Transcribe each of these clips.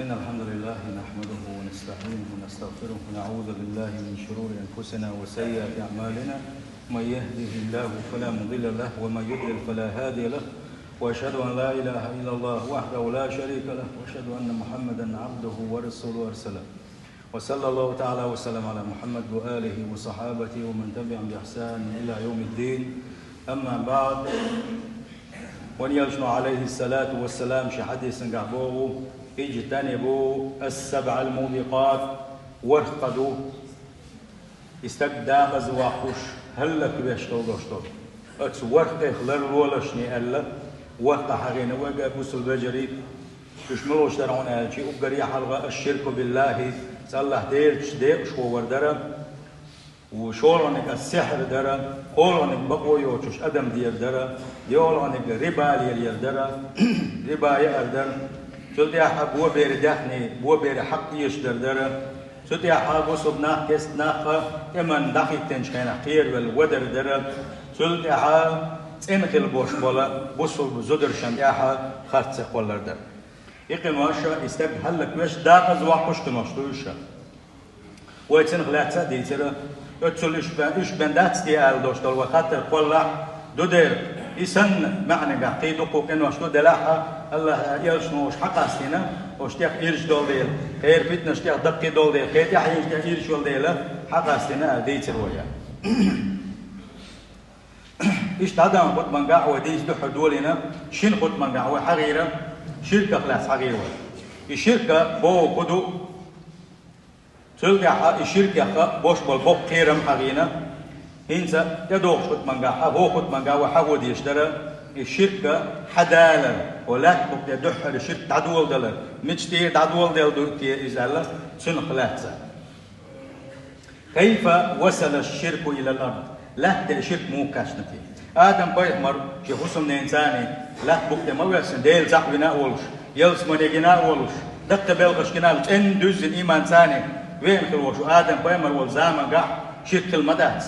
إن الحمد لله نحمده ونستعينه ونستغفره ونعوذ بالله من شرور أنفسنا وسيئات أعمالنا. من يهده الله فلا مضل له ومن يضلل فلا هادي له، وأشهد أن لا إله إلا الله وحده لا شريك له، وأشهد أن محمدا عبده ورسوله أرسله. وصلى الله تعالى وسلم على محمد وآله وصحابته ومن تبعهم بإحسان إلى يوم الدين. أما بعد، ونيلشنا عليه الصلاة والسلام شي حديث نقعبوه: اجتنبوا السبع الموبقات وارقدوا. استقدا غزواقوش هلك بيشتول دوشتول اتس ورقه خلر ولشني الا ورقه حغينا وقا بوسل بجري يشملوش درعون الشي وقري حلقه الشرك بالله صلح ديرش ديق شو وردرا وشولونك السحر درا قولونك بقو يوتش ادم دير درا يولونك ربا دير درا ربا يردر سلطي أحب بو بير دخني بو بير حق يشدر درا سلطي أحب وصب ناخ كست ناخ إمن دخي تنشخينا خير والودر درا سلطي أحب تنخل بوش بولا وصب زدر شند أحب خرطسق والر در يقين واشا استق هلك وش داقز واقوش تنوشتوشا ويتنخل أتسا دي ترا اتسل إش بندات دي آل دوشتال وخاطر قولا دو دير إسن معنى قيدو قوكين واشتو دلاحة الله يلشنوش حق استينا واشتيق إيرش دول ديل خير فتنة اشتيق دقي دول ديل خير يحيي اشتيق إيرش دول ديل حق استينا ديت الويا إيش تادم قد من قاعوة ديش دحر دولنا شين قد من قاعوة حغيرة شركة خلاص حغيرة الشركة بو قدو تلقى الشركة بوش بالبوك خيرم حغينا هنسا يدوخ قد من قاعوة هو قد من قاعوة حغو ديش درا الشركة حدالر ولا تبقى دحر الشركة تعدول دلر مجتير تعدول دل تي إزالة سن خلاصة. كيف وصل الشرك إلى الأرض؟ لا الشرك مو كاشنتي آدم بايمر جهوسم إنساني لا تبقى ما ويسن ديل زحونا أولش يلس من يجنا أولش دقت بلغش كنال إن دوز الإيمان ثاني وين خلوش آدم بايمر والزامن قاع شرك المدات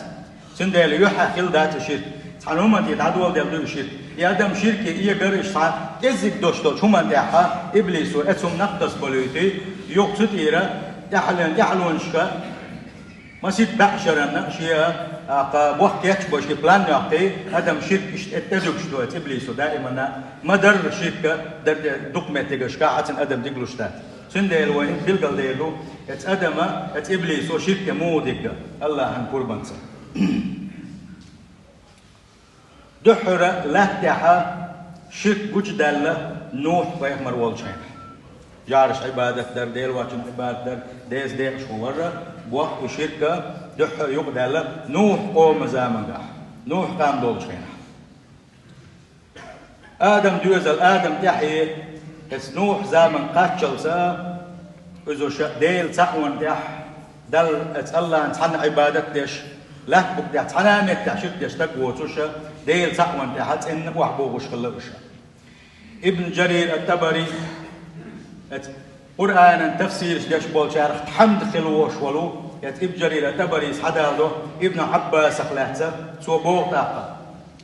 سن ديل يحا خل دات الشرك حنومن يتعدول ديل دو الشرك يا آدم شركة إيه قرش صار إزيك دوشتو شو من دحها إبليس وأتسم نقدس بلوتي يقصد إيرا يحلون شكا ما سيد بعشرنا شيء بوقت يكبر شيء بلان يعطي آدم شرك اتدرج شتو إبليس دائما ما در شركة در دوكمنت شكا عشان آدم تقولشتات سنديل وين بيلقى ديلو ات آدم ات إبليس وشركة مو دقة الله عن قربانسا دحر لا تحا شرك وجدالة نوح بيحمر والشين جارش عبادة در ديل واتن عبادة در ديز ديش ورا بوح شركة دحر يقدالة نوح قوم زامنها نوح قام دولشين آدم دوزل آدم تحيي اس نوح زامن قاتشل سا إذا ديل سحون تح دل ات الله انتحن عبادة ديش لا بقى تحنامك تحشك ديش تقوتوشا ديل سحون تحت إن وحبوغش خلقشا. ابن جرير الطبري قرآن تفسير ديش بول شارخ حمد خلوش ولو ابن جرير الطبري حداله ابن عباس خلاته سو بوغ طاقة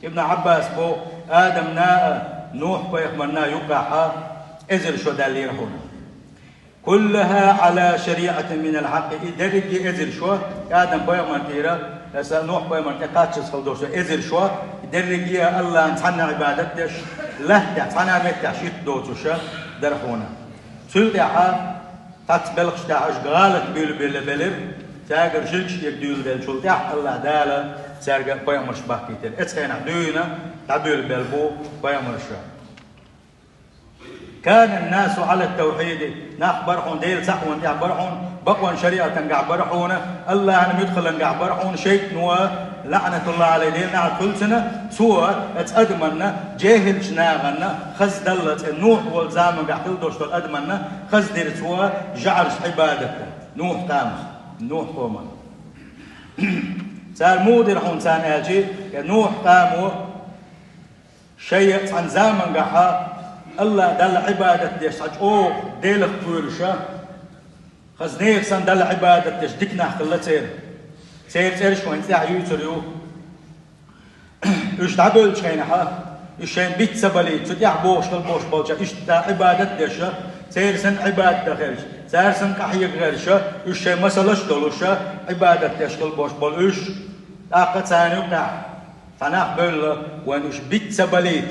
ابن عباس بو آدم ناء نوح بيخمرنا يقع إزر شو دالي رحونا كلها على شريعة من الحق درجة إزر شو آدم بيخمر تيرا نوح بيخمر تقاتش خلدوش إزر شو درجة الله انتحنا عبادتش له تحنا متعشيت دوتوشا درحونا سلطة تتبلغش تعش غالك بيل تاجر شلش يقدول بيل سلطة الله دالا سارق بيخمر شبه كتير اتخينا دوينا تعبيل بيلبو بيخمر شبه. كان الناس على التوحيد نخبرحون ديل سحون تعبرحون بقون شريعة نقعبرحون الله أنا يدخل نقعبرحون شيء نوا لعنة الله عليه ديلنا كل سنة سوى اتأدمنا جاهل شناغنا خز دلت نوح والزام قاعد دوشت الأدمنا خز دير سوى جعل عبادته نوح قام نوح قوما صار مودر حون سان أجي نوح قاموا شيء عن زامن قاعد الله دل عبادة ديش أو ديل خفورشة خزنيك سن دل عبادة ديش ديكنا خلا سير شو انت يوتريو إيش تعبل شينها إيش بيت سبلي تدي عبوش بالبوش بالجا إيش عبادة ديش سير سن عبادة غيرش سير سن كحيق غيرش إيش مسألة دولوشة عبادة تشكل بوش بول إيش أقد ثاني وقع فنقبل وان إيش بيت سبليت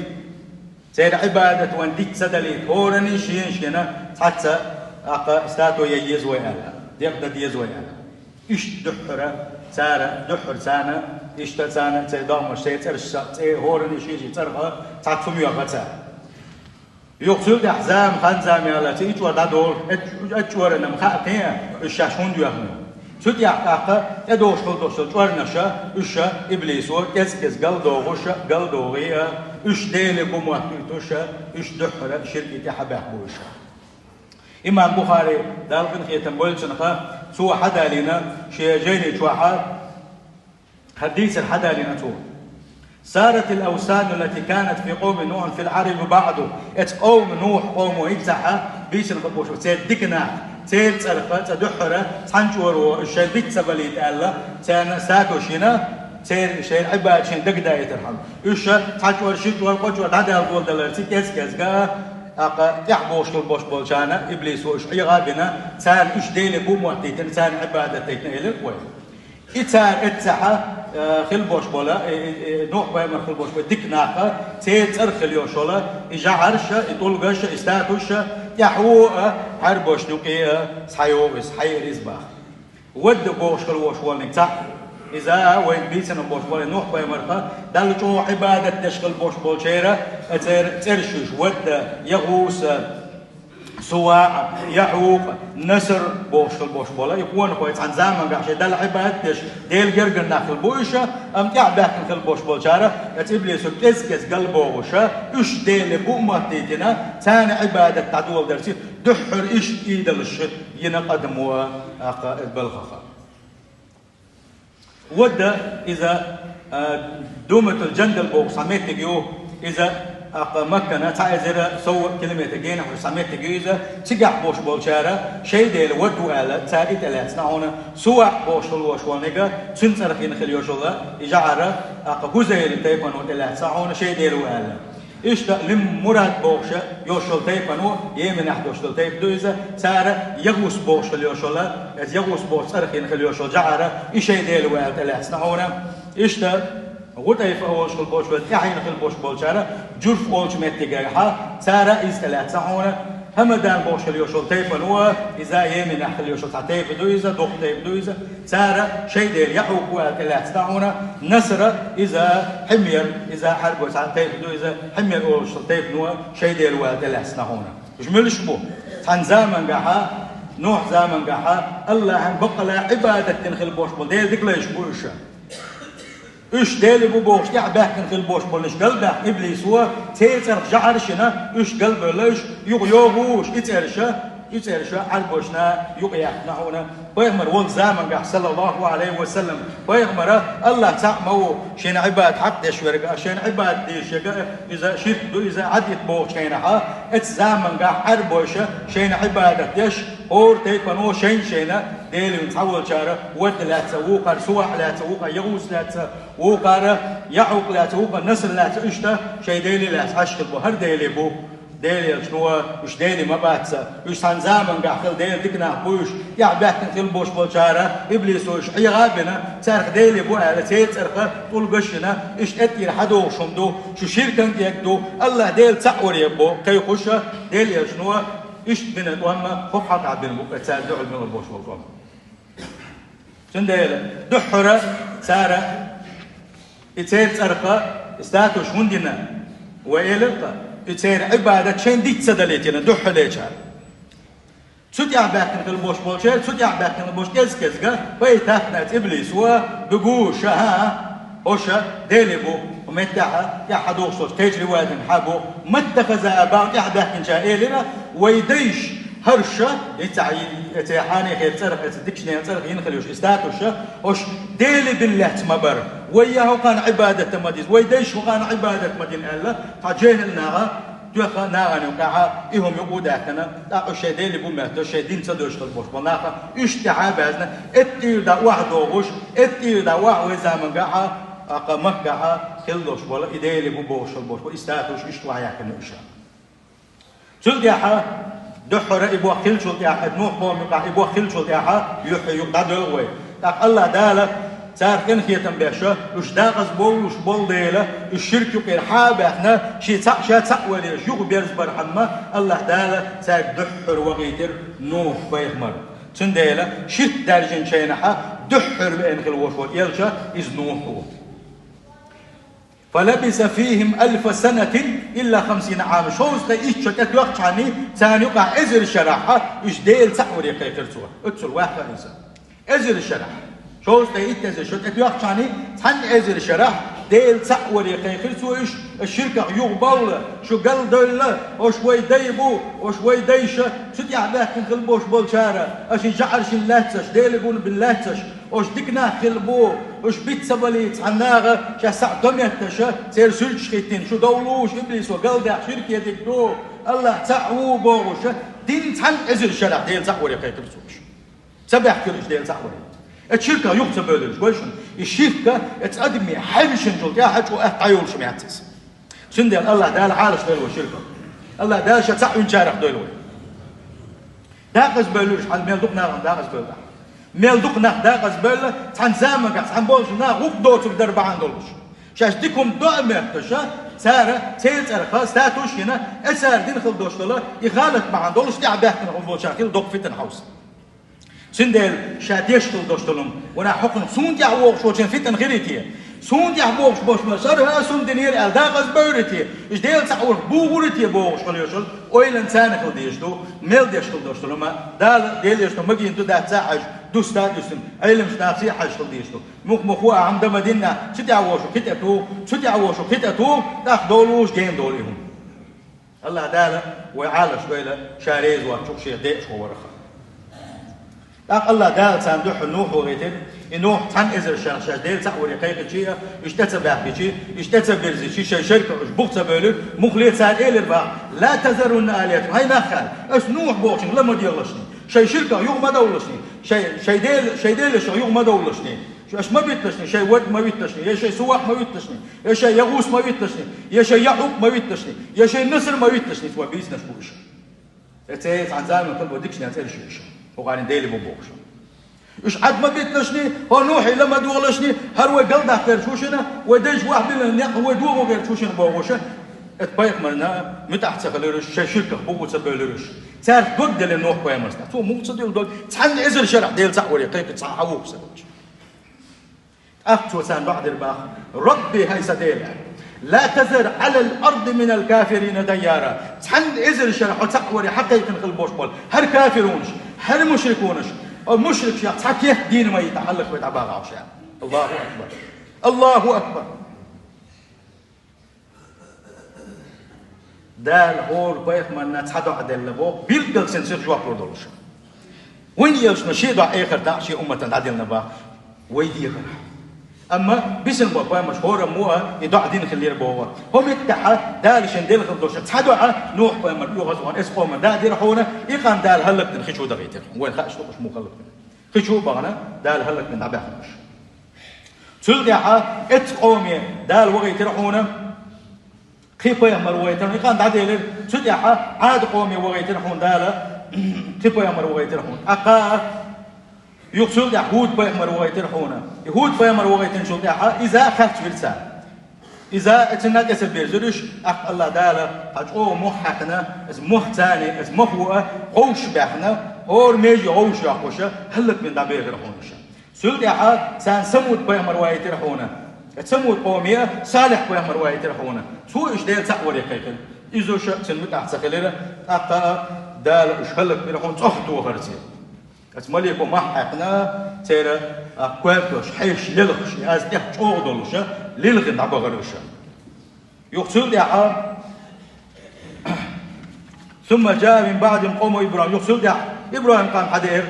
سير عبادة وان بيت سدليت هورني شينا حتى أقا استاتو ييزوي أنا يقدر ييزوي أنا إيش دحرة سارة دحر سانة إيش تسانة تدام شيء هورني شيء ترها تعطفم يقطع يقصد أحزام خنزام يلا تيجي وردا دور أتجور إنهم خاتين الشاشون دياخنو سود يحقق يدوش كل دوش تورنشة إيش إبليس وكيس قل دوغشة قل دوغية إيش ديل بومه توشة إيش دحرة شركة حبه بوشة إمام بخاري دالقن خيتم بولشنخا سوى حدا لنا شيء جيني شوحات حديث الحدا لنا تو سارت الأوثان التي كانت في قوم نوح في العرب بعده ات قوم نوح قوم يتسحى بيشن قبوش تدكنا تيل صرفه تدحره تنجورو الشيء بيتسبلي تالا تانا ساتوشينا تيل شيء عباد شين دقدا يترحم ايش تنجور شيتور قوجو هذا القول دلرتي كيس أقا يحبوش البوش بولشانا إبليس وإيش عيغابنا سان إيش ديلي بوموتيتن سان عبادتيتن إلى وين إتار إتسحة خلبوش بولا نوح بيمر خلبوش بولا ديك ناقة تيتر خليوشولا إجا عرشة إطولغش إستاتوشة يحوه حربوش نوكيه سحيوغس حير إزباخ ود بوش خلوش والنكتح إذا وين بيتنا بوش بول نوح بيمرقة دلتو عبادة تشغل بوش بول شيرة ترشش ود يغوس سواع يحوق نسر بوش بولا يكون كويس عن زمان قاعد دل عبادة ديل جرجر ناخل بوشة أم تعبه ناخل بوش بول شارة إبليس كيس قلبه وشة إيش ديل بومتيتنا ثاني عبادة تعدول درسي دحر إيش إيد الشيء ينقدم بالخخا ودا إذا دومت الجندل بو سميت تجيو إذا مكنا تعزر سو كلمة تجينا وسميت تجيو إذا تجح بوش بولشارة شيء ديل ودو آلة تاريت آلة سنعونا سوا بوش الوش ونجا سنسر خين خليوش الله يجعره جزء تيفن وتلا سنعونا شيء ديل آلة إيش لم مراد بوشة يوشل تيفنو يمن أحد يوشل تيف دويزة سارة يغوس بوش اليوشلا إذ يغوس بوش أرخين خليوشل جعرة إيش يدير وعد الأحسن هونا إيش تا غوتايف أولش خل بوش بتيحين خل بوش بولشارة جرف أولش متجاها سارة إز الأحسن هونا همدان بوش اليوشل تيفنو إذا يمن أحد اليوشل تيف دويزة دوق تيف دويزة سارة شيء دير يحوق وعد الأحسن هونا نصر إذا حمير إذا حرب وساعتين دويزة حمير أولش تيف نوا شيء دير وعد الأحسن هونا جملش بو عن زمن قحا نوح زمن قحا الله عن بقى عبادة تنخل بوش بول ديل ديك ليش بوشة إيش ديل بو بوش يعبه تنخل بوش بول إيش قلبه إبليس هو تيتر جعرشنا إيش قلبه ليش يغيوهوش يترشا عربوشنا يقيحنا هنا ويغمر ول زمن قح صلى الله عليه وسلم ويغمر الله تعمو شين عباد حق دشورق شين عباد ديش إذا شفت إذا عديت بوش شينها ات زمن قح عربوشة شين عبادة ديش اور تيكونو شينا ديلي نتحول شارة ود لا تسوقر سوح لا تسوقر يغوس لا تسوقر يعوق لا تسوقر نسل لا تشتا شي ديلي لا تحشل بو هر ديلي بو ديلي شنو وش ديلي ما باتسا وش عن زمن قاعد ديلي ديكنا بوش يا بحكي في البوش بوشارة إبليس وش حي غابنا صار ديلي بو على تيت صرخة طول قشنا إيش أتي حدو شمدو شو شركة يكدو الله ديل تعور يبو كي يخش ديلي شنو إيش بنا وهم خف حق عبد المك تساعدوا على من البوش والقوم شن ديلي دحرة سارة تيت صرخة استاتوش هندنا وإلقى يصير عبادة شين ديت سدليتنا دح ليشار سود يعباكن في البوش بولشير سود يعباكن البوش كذا بيتاكنا إبليس هو بقوش ها وشا ديلبو ومتاعها يا حدوص تجري وادن حبو متخذ أباء يعباكن شائلنا ويديش هرشة يتعاني خير صرخ ديكشني صرخ ينخليوش استاتوشة وش ديلي بالله تمبر وياه كان عبادة مديز ويديش كان عبادة مدين الله فجين الناغا دوخا ناغا نوكاها إهم يقودا كنا لا شيء ديلي بوماتو شيء دين صدوش خلبوش بناخا اشتعابازنا اتيو دا واحد وغوش اتيو دا واحد وزامن قاها أقامك قاها خلوش ولا إديلي بوبوش خلبوش واستاتوش اشتوعيا كنوشا سلقاها دحر إبوه خلشل يا نوح قوم يقع إبوه خلشل يا يقع دلوي تاق الله دالة صار كن خيتم بيشة وش داغز بول وش بول ديله الشرك يقير حابة احنا شي تسع ولي شوق بيرز برحمة الله دالة صار دحر وغيتر نوح بيغمر تنديله شرك درجن شينحة دحر بين خلوش واليلشة إز نوح هو فلبث فيهم 1000 سنة إلا 50 عام شوز إيش شكت وقت عني ثاني يقع إزر شرحة إيش ديل سعور يقير سوا أتصل واحد إنسان إزر شرح شوز إيش إزر شكت وقت عني ثاني إزر شرح ديل سعور يقير سوا إيش الشركة يقبل شو قال دولة وشوي ديبو وشوي ديشة شو تعبه كنخلبوش بول شارع أشي جعرش اللاتش ديل يقول باللاتش وش دكنا خلبو وش بيت سبليت عناغة شا سعدم يتشا سير سلش خيتين شو دولوش إبليس وقال ده شركة دكتو الله تعو بوش دين تحن إزر شرع ديل سعور يقيق رسوش سبع كلش ديل سعور الشركة يقتب بلش وشن الشركة اتقدمي حمشن جلت يا حج وأحتايول شميعتس سندل الله دال عالش دولو الشركة الله دال شا تعوين شارع دولو داقز بلش حال ميل دقنا داقز بلش ميل دقنا داقز بلش تحن زامك تحن بولش نا غوك دوت بدربا عن دولش شاش ديكم دائما تشا سارة سيلز أرخاص تاتوش هنا أسار دين خل دوش دولا يخالط مع دولش تعبه من غنبول شاكيل دوق فتن حوس سندل شاديش خل دوش دولم ونا حكم سون يعوق شو جن فتن غيرتيه سون يعوق شو باش مسار ها سون دنير ألداغز بورتيه إيش ديل تعور بورتيه بوش خل يوصل أويل إنسان خل ديشتو ميل ديش خل دوش دولما دال ديل يشتو مجي انتو ده تساعج دوستات يسم علم شناخي حاج خل ديشتو مخوا عمدا مدينة شو تعوشوا كتاتو شو تعوشوا كتاتو داخ دولوش جين دوليهم الله داله وعالش بيلا شاريز وشوف شيء ديش هو ورخا داخ الله دال ساندوح النوح وغيتين النوح تان إزر شاش ديل سعور يقيق شيء اشتتب بحكي اشتتب برزي شيء شركة اش بوقت بيلر مخليت سال إيه الربع لا تذرون آلياتهم هاي نخال اس نوح بوشين لما ديالشني شيء شركة يوم ما دولشني شيء ديل شو يوم ما دولشني اش ما بيتلشني شيء ود ما بيتلشني يا شيء سواح ما بيتلشني يا شيء يغوص ما بيتلشني يا شيء يعقوب ما بيتلشني يا شيء نسر ما بيتلشني سوا بيزنس بوش اتيت عن زمان طلبوا ديكشني هتل شيء وقاعدين ديلي بوبوش ايش عاد ما بيتلشني هو نوحي لما دولشني هرو قلده ترشوشنا وديش واحد من هو دوغو ترشوشنا بوغوشه اتبايق مرنا متحت سخليرش شيء شركة بوجو سبيلرش صار ضد للنوح قيامس تو مو تصدق ضد تحن إزر شرع ديل سعور يقيق تصحوه سبج أفتو سان بعد الباخ ربي هاي سديل لا تزر على الأرض من الكافرين ديارا تحن إزر شرع وتعور حقيقة خلبوش بول هر كافرونش هر مشركونش أو مشرك شيء تحكيه دين ما يتعلق بتعباغ عشان الله أكبر الله أكبر دال هور بايخ مالنا تحدو عدل لبو بيلدل سنسير جوا بردولش وين يلش مشي دع آخر دعشي أمة عدل نبا ويدي غير أما بيسن بابا مشهورة موها يدع دين خلير بوا هم يتحا دال شنديل خلدوش تحدو ع نوح بايمر يغزوان اسقوما دا دير حونا يقام دال هلك من خشو دغيتر وين خاش تقش مو خلق خشو بغنا دال هلك من عباخ مش تلقى اتقومي دال وغيتر حونا خيبا يمر وغيتر يقام دعديل تلقى عاد قومي وغيتر حون دال خيبا يمر وغيتر حون أقا يقصد يهود بيمر وغيتر حونا يهود بيمر وغيتر شو إذا خفت فلسان إذا اتناك يسبيرزلش أخ الله دالا أجو محقنا از محتاني از محوة غوش بحنا هور ميجي غوش يحوشا هلك من دابيغ رحونشا سلطة حال سان سمود بيمر وغيتر حونا تسمود قومية صالح بيمر وغيتر حونا سو إش ديل سعور يقيقل إذا شاء سنمت أحسا خليلة أقا دالا إش هلك برحون تأخدو غرسي اسمالي بو محقنا تيرا أقوالتوش حيش للغش از إح تغضلوشا للغن عبا غلوشا يقصد يا ثم جاء من بعد قوم إبراهيم يقصد يا إبراهيم قام حدير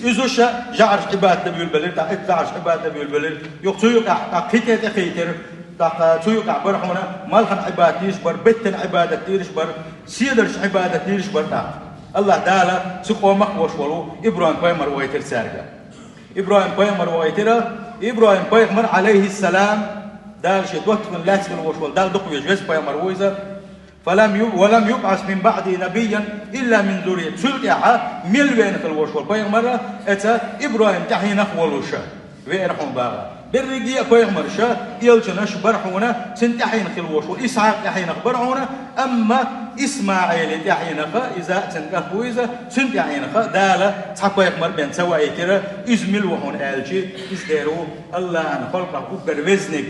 يزوشا جعرش عباد نبي البلد تا اتجعرش عباد نبي البلد يقصد يا كتير خيتر تا تيوك عبرهنا مالخن عباد تيشبر بيتن عبادة تيشبر سيدرش عبادة تيشبر تا الله تعالى سقوا مقوش ولو إبراهيم بيمر وغيتر سارقة إبراهيم بيمر وغيتر إبراهيم بيمر عليه السلام دال شيء دوت من لاس من وشول دال دقوا يجلس بيمر ويزا ولم يبعث من بعد نبيا إلا من ذرية سلطة ملوين خلوشول بيغمرة أتا إبراهيم تحين خولوشا ويرحم باغا بالرجية بيغمر شا يلجنش برحونا سنتحين خلوشول إسحاق تحين برحونا أما إسماعيل تحين إذا تنقفوا إذا سنتحين دالة تحق بيغمر بين سواء ترى إزمل وحون آلجي إزديرو الله أن خلقه أكبر وزنك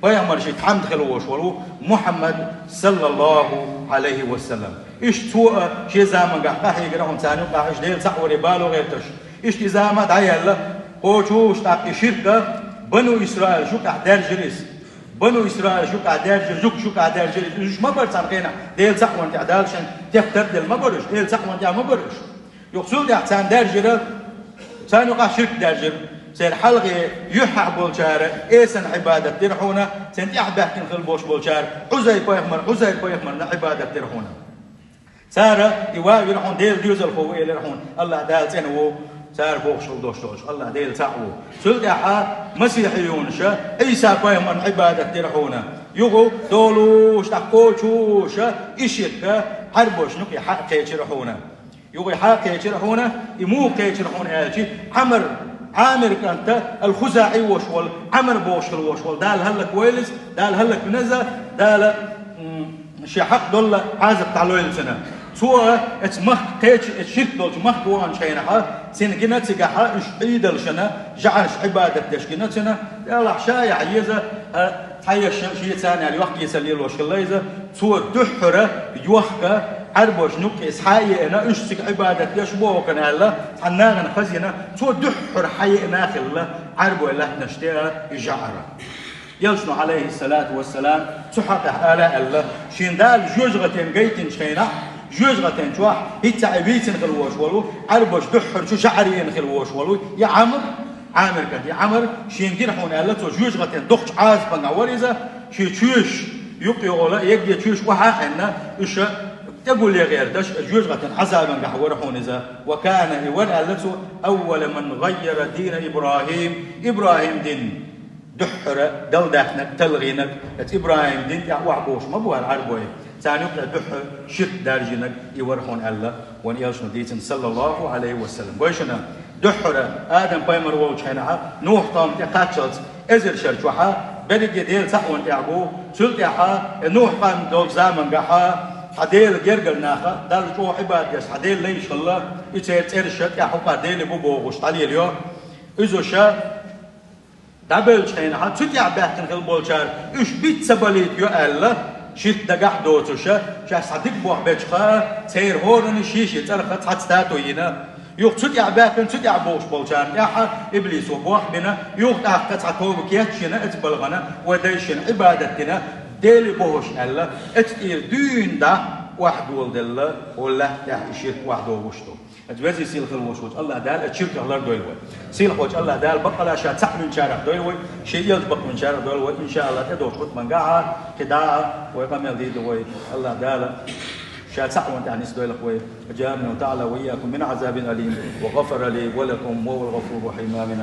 بيغمر شي تحمد خلوشولو محمد صلى الله عليه وسلم إيش سوء شي زمان قاح يقرأهم ثاني قاح إيش ديل صحوري بالو غيرتش إيش زمان دايلا هوشوش تاقي شركة بنو إسرائيل شو قاح دار جريس بنو إسرائيل شو قاح دار جريس شو قاح دار جريس إيش ما برسان قينا ديل صحوان تعدالشن تختر ديل ما برش ديل صحوان تعمل ما برش يقصد يحسان دار جريس ثاني قاح شرك دار جريس سير حلقة يحق بولشار إيسن عبادة ترحونا سنت أحبه كن خلبوش بولشار عزير بيخمر عبادة ترحونا سارة يواجه رحون ديل ديوز الخوي رحون الله دال سنو سار بوخشل دوش الله ديل سعو سلطة مسيحيون شا عيسى بيخمر عبادة ترحونا يغو دولوش تقوشوش إشيك حربوش نقي حق كيشرحونا يغو حق كيشرحونا يمو كيشرحونا آلشي عامر كانت الخزاعي وشول عمر بوشل وشول دال هلك ويلز دال هلك نزا دال شي حق دول عازب تعلويل سنه سوى اتمخ قيش الشرك دول مخ وان شينها سين جنات سجاها اش عيدل سنه جعش عباده دشكنات سنه يلا شاي عيزه هاي الشيء ثاني الوقت يسليل وشل ليزه سوى دحره يوحك عربوش نوكي إسحاقي أنا أشتك عبادة يشبوه كان هلا حناغن خزينة سو دحر حي ناخل عربو الله نشتيها يجعره يلشنو عليه الصلاة والسلام سحق آلاء الله شين دال جوجغتين قيتين شينا جوجغتين شوا هيتا عبيتين خلوش ولو عربوش دحر شو شعرين خلوش ولو يا عامر كان يا عمر شين جرحون الله سو جوجغتين دخش عازبا وريزة شي تشوش يقي ولا يجي تشوش وحاحنا إيش تقول لي غير دش جوجغة عذابا قحورحون إذا وكان يورألته أول من غير دين إبراهيم دين دحر دلدحنك تلغينك إبراهيم دين وعبوش ما بوها العربوي ثاني دحر شرك دارجينك يورحون الله وان يلشن ديتن صلى الله عليه وسلم ويشنا دحر آدم بايمر ووجهنا نوح طام تقاتشلت إزر شرشوحا بدك يديل سحون تعبو سلطحا نوح قام دول زامن قحا حديل جرجل ناخا دال جو عباد يس حديل ليش الله يتيرشت يا حقا ديل بوغوش علي اليوم إذا شا دبل شينا حد تدع بحثن خل بولشار إيش بيت سبليت يو الله شيت دقح دوتوشا شا صدق بوح بيشخا تير هورن شيش يتلقى حد ستاتو ينا يوق تدع بحثن تدع بوش بولشار يا ح إبليس وبوح بنا يوق تحقق تعتوب كياتشنا اتبلغنا وديشن عبادتنا ديلي بوش الله اتقير دين دا واحد ولد الله ولا تحت الشرك واحد وشتو اتبزي سيل خل وشوت الله دال الشرك الله دولوي سيل خوش الله دال بقلا شا تح من شارع دولوي شيء يلتبق من شارع دولوي ان شاء الله تدوش خط من قاعه كدا ويقام دي دوي الله دال شا تح وانت عن سدوي اخوي اجابنا وتعالى واياكم من عذاب اليم وغفر لي ولكم وهو الغفور الرحيم امين.